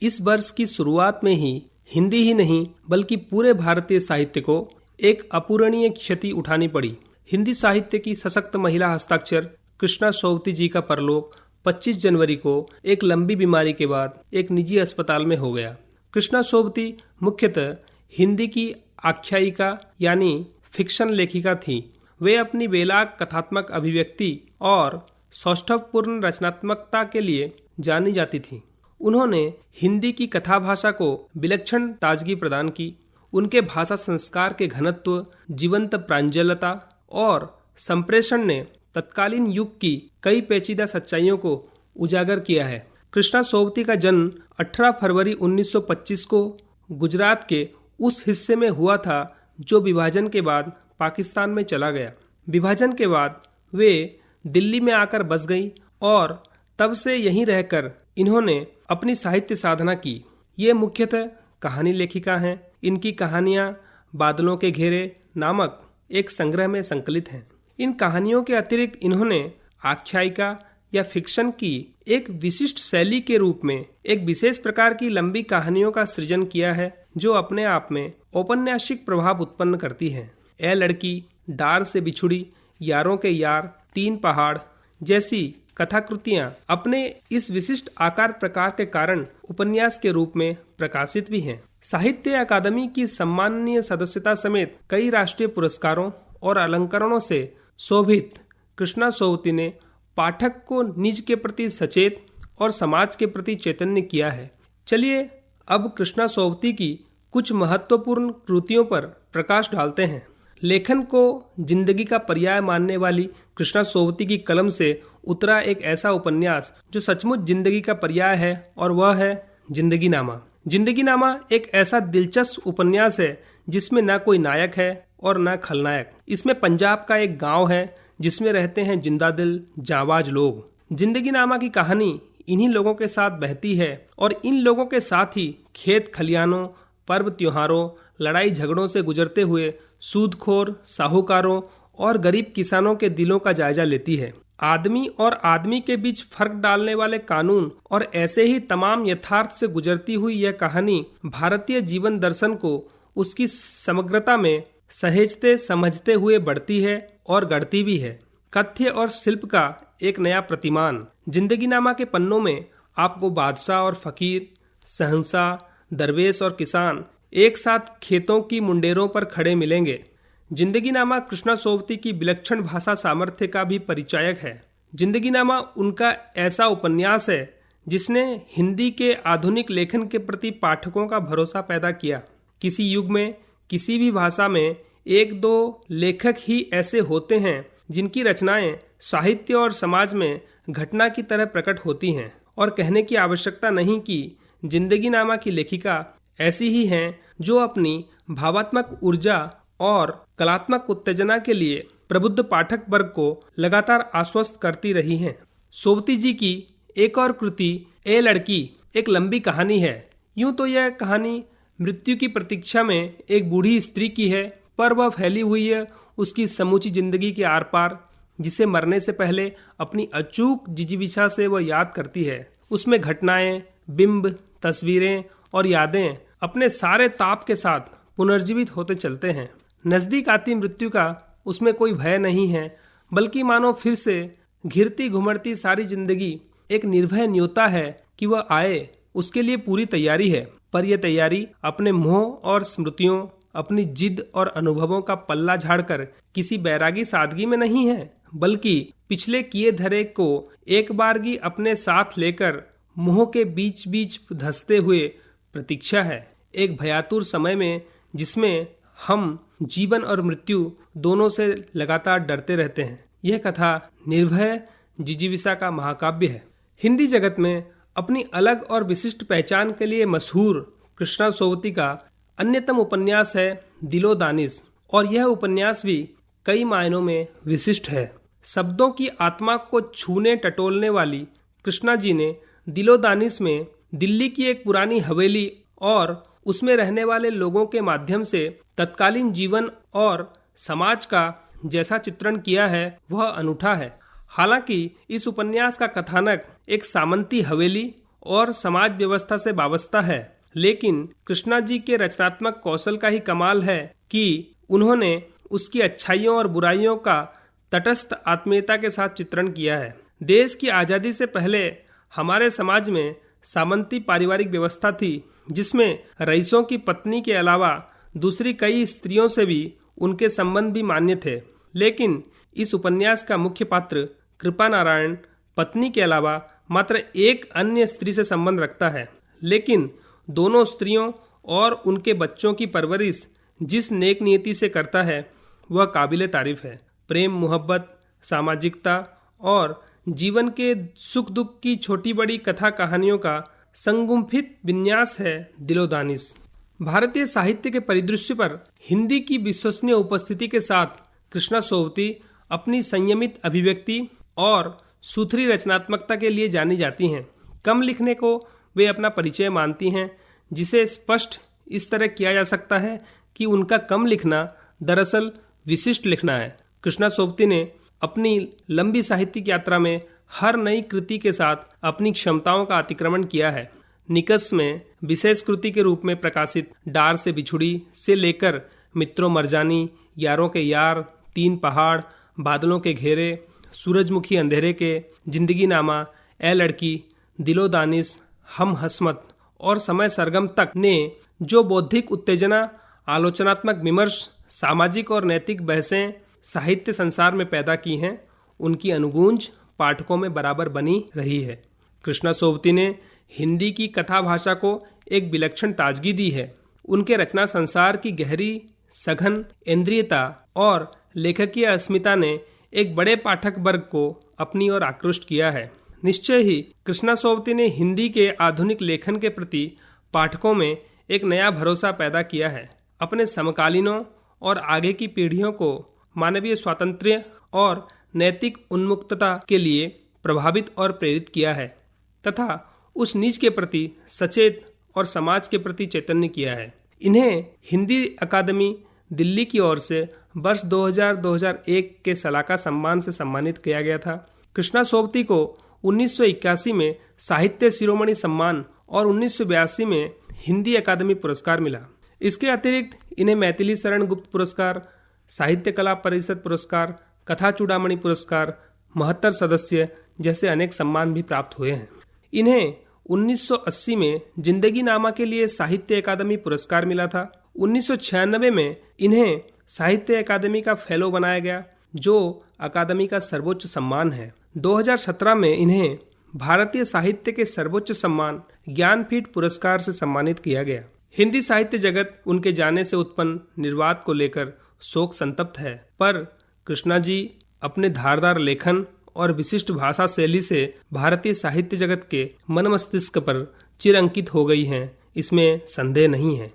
इस वर्ष की शुरुआत में ही हिंदी ही नहीं बल्कि पूरे भारतीय साहित्य को एक अपूरणीय क्षति उठानी पड़ी। हिंदी साहित्य की सशक्त महिला हस्ताक्षर कृष्णा सोबती जी का परलोक 25 जनवरी को एक लंबी बीमारी के बाद एक निजी अस्पताल में हो गया। कृष्णा सोबती मुख्यतः हिंदी की आख्यायिका यानी फिक्शन लेखिका थी। वे अपनी बेलाग कथात्मक अभिव्यक्ति और सौष्ठवपूर्ण रचनात्मकता के लिए जानी जाती थी। उन्होंने हिंदी की कथा भाषा को विलक्षण ताजगी प्रदान की। उनके भाषा संस्कार के घनत्व, जीवंत प्रांजलता और संप्रेषण ने तत्कालीन युग की कई पेचीदा सच्चाइयों को उजागर किया है। कृष्णा सोबती का जन्म 18 फरवरी 1925 को गुजरात के उस हिस्से में हुआ था जो विभाजन के बाद पाकिस्तान में चला गया। विभाजन के बाद वे दिल्ली में आकर बस गई और तब से यहीं रहकर इन्होंने अपनी साहित्य साधना की। ये मुख्यतः कहानी लेखिका हैं। इनकी कहानियाँ बादलों के घेरे नामक एक संग्रह में संकलित हैं। इन कहानियों के अतिरिक्त इन्होंने आख्यायिका या फिक्शन की एक विशिष्ट शैली के रूप में एक विशेष प्रकार की लंबी कहानियों का सृजन किया है जो अपने आप में औपन्यासिक प्रभाव उत्पन्न करती है। ए लड़की, डार से बिछुड़ी, यारों के यार, तीन पहाड़ जैसी कथाकृतियां अपने इस विशिष्ट आकार प्रकार के कारण उपन्यास के रूप में प्रकाशित भी हैं। साहित्य अकादमी की सम्माननीय सदस्यता समेत कई राष्ट्रीय पुरस्कारों और अलंकरणों से शोभित कृष्णा सोबती ने पाठक को निज के प्रति सचेत और समाज के प्रति चैतन्य किया है। चलिए अब कृष्णा सोबती की कुछ महत्वपूर्ण कृतियों पर प्रकाश डालते हैं। लेखन को जिंदगी का पर्याय मानने वाली कृष्णा सोबती की कलम से उतरा एक ऐसा उपन्यास जो सचमुच जिंदगी का पर्याय है और वह है जिंदगी नामा। जिंदगी नामा एक ऐसा दिलचस्प उपन्यास है जिसमें न कोई नायक है और न खलनायक। इसमें पंजाब का एक गांव है जिसमें रहते हैं जिंदा दिल जांबाज लोग। जिंदगी नामा की कहानी इन्हीं लोगों के साथ बहती है और इन लोगों के साथ ही खेत खलियानों, पर्व त्योहारों, लड़ाई झगड़ों से गुजरते हुए सूदखोर, साहूकारों और गरीब किसानों के दिलों का जायजा लेती है। आदमी और आदमी के बीच फर्क डालने वाले कानून और ऐसे ही तमाम यथार्थ से गुजरती हुई यह कहानी भारतीय जीवन दर्शन को उसकी समग्रता में सहेजते समझते हुए बढ़ती है और गढ़ती भी है। कथ्य और शिल्प का एक नया प्रतिमान। जिंदगी नामा के पन्नों में आपको बादशाह और फकीर, शहंशाह, दरवेश और किसान एक साथ खेतों की मुंडेरों पर खड़े मिलेंगे। जिंदगी नामा कृष्णा सोबती की विलक्षण भाषा सामर्थ्य का भी परिचायक है। जिंदगी नामा उनका ऐसा उपन्यास है जिसने हिंदी के आधुनिक लेखन के प्रति पाठकों का भरोसा पैदा किया। किसी युग में किसी भी भाषा में एक दो लेखक ही ऐसे होते हैं जिनकी रचनाएं साहित्य और समाज में घटना की तरह प्रकट होती हैं और कहने की आवश्यकता नहीं कि जिंदगी नामा की लेखिका ऐसी ही हैं जो अपनी भावात्मक ऊर्जा और कलात्मक उत्तेजना के लिए प्रबुद्ध पाठक वर्ग को लगातार आश्वस्त करती रही हैं। सोबती जी की एक और कृति ए लड़की एक लंबी कहानी है। यूं तो यह कहानी मृत्यु की प्रतीक्षा में एक बूढ़ी स्त्री की है, पर वह फैली हुई है उसकी समूची जिंदगी के आर पार, जिसे मरने से पहले अपनी अचूक जिजीविषा से वह याद करती है। उसमें घटनाएं, बिंब, तस्वीरें और यादें अपने सारे ताप के साथ पुनर्जीवित होते चलते हैं। नजदीक आती मृत्यु का उसमें कोई भय नहीं है, बल्कि मानो फिर से घिरती घुमड़ती सारी जिंदगी एक निर्भय न्योता है कि वह आए, उसके लिए पूरी तैयारी है। पर यह तैयारी अपने मोह और स्मृतियों, अपनी जिद और अनुभवों का पल्ला झाड़कर किसी बैरागी सादगी में नहीं है, बल्कि पिछले किए धरे को एक बारगी अपने साथ लेकर मोह के बीच बीच धंसते हुए प्रतीक्षा है। एक भयातुर समय में जिसमें हम जीवन और मृत्यु दोनों से लगातार डरते रहते हैं। यह कथा निर्भय जिजीविषा का महाकाव्य है। हिंदी जगत में अपनी अलग और विशिष्ट पहचान के लिए मशहूर कृष्णा सोबती का अन्यतम उपन्यास है दिलो दानिश, और यह उपन्यास भी कई मायनों में विशिष्ट है। शब्दों की आत्मा को छूने टटोलने वाली कृष्णा जी ने दिलो दानिश में दिल्ली की एक पुरानी हवेली और उसमें रहने वाले लोगों के माध्यम से तत्कालीन जीवन और समाज का जैसा चित्रण किया है वह अनूठा है। हालांकि इस उपन्यास का कथानक एक सामंती हवेली और समाज व्यवस्था से वाबस्ता है, लेकिन कृष्णा जी के रचनात्मक कौशल का ही कमाल है कि उन्होंने उसकी अच्छाइयों और बुराइयों का तटस्थ आत्मीयता के साथ चित्रण किया है। देश की आजादी से पहले हमारे समाज में सामंती पारिवारिक व्यवस्था थी, जिसमें रईसों की पत्नी के अलावा दूसरी कई स्त्रियों से भी उनके संबंध भी मान्य थे। लेकिन इस उपन्यास का मुख्य पात्र कृपा नारायण पत्नी के अलावा मात्र एक अन्य स्त्री से संबंध रखता है, लेकिन दोनों स्त्रियों और उनके बच्चों की परवरिश जिस नेक नियति से करता है वह काबिले तारीफ है। प्रेम, मोहब्बत, सामाजिकता और जीवन के सुख दुख की छोटी बड़ी कथा कहानियों का संगुम्फित विन्यास है दिलोदानिश। भारतीय साहित्य के परिदृश्य पर हिंदी की विश्वसनीय उपस्थिति के साथ कृष्णा सोवती अपनी संयमित अभिव्यक्ति और सुथरी रचनात्मकता के लिए जानी जाती हैं। कम लिखने को वे अपना परिचय मानती हैं, जिसे स्पष्ट इस तरह किया जा सकता है कि उनका कम लिखना दरअसल विशिष्ट लिखना है। कृष्णा सोवती ने अपनी लंबी साहित्यिक यात्रा में हर नई कृति के साथ अपनी क्षमताओं का अतिक्रमण किया है। निकस में विशेष कृति के रूप में प्रकाशित डार से बिछुड़ी से लेकर मित्रों मरजानी, यारों के यार, तीन पहाड़, बादलों के घेरे, सूरजमुखी अंधेरे के, जिंदगी नामा, ए लड़की, दिलो दानिश, हम हसमत और समय सरगम तक ने जो बौद्धिक उत्तेजना, आलोचनात्मक विमर्श, सामाजिक और नैतिक बहसें साहित्य संसार में पैदा की हैं, उनकी अनुगूंज पाठकों में बराबर बनी रही है। कृष्णा सोवती ने हिंदी की कथा भाषा को एक विलक्षण ताजगी दी है। उनके रचना संसार की गहरी, सघन इंद्रियता और लेखकीय अस्मिता ने एक बड़े पाठक वर्ग को अपनी ओर आकृष्ट किया है। निश्चय ही कृष्णा सोवती ने हिंदी के आधुनिक लेखन के प्रति पाठकों में एक नया भरोसा पैदा किया है। अपने समकालीनों और आगे की पीढ़ियों को मानवीय स्वातंत्र्य और नैतिक उन्मुक्तता के लिए प्रभावित और प्रेरित किया है तथा उस नीच के प्रति सचेत और समाज के प्रति चैतन्य किया है। इन्हें हिंदी अकादमी दिल्ली की ओर से वर्ष 2000-2001 के सलाका सम्मान से सम्मानित किया गया था। कृष्णा सोवती को 1981 में साहित्य शिरोमणि सम्मान और 1982 में हिंदी अकादमी पुरस्कार मिला। इसके अतिरिक्त इन्हें मैथिली शरण गुप्त पुरस्कार, साहित्य कला परिषद पुरस्कार, कथा चूड़ामणि पुरस्कार, महत्तर सदस्य जैसे अनेक सम्मान भी प्राप्त हुए हैं। इन्हें 1980 में जिंदगी नामा के लिए साहित्य अकादमी पुरस्कार मिला था। 1996 में इन्हें साहित्य अकादमी का फेलो बनाया गया, जो अकादमी का सर्वोच्च सम्मान है। 2017 में इन्हें भारतीय साहित्य के सर्वोच्च सम्मान ज्ञानपीठ पुरस्कार से सम्मानित किया गया। हिंदी साहित्य जगत उनके जाने से उत्पन्न निर्वात को लेकर शोक संतप्त है, पर कृष्णा जी अपने धारदार लेखन और विशिष्ट भाषा शैली से भारतीय साहित्य जगत के मन मस्तिष्क पर चिर अंकित हो गई हैं, इसमें संदेह नहीं है।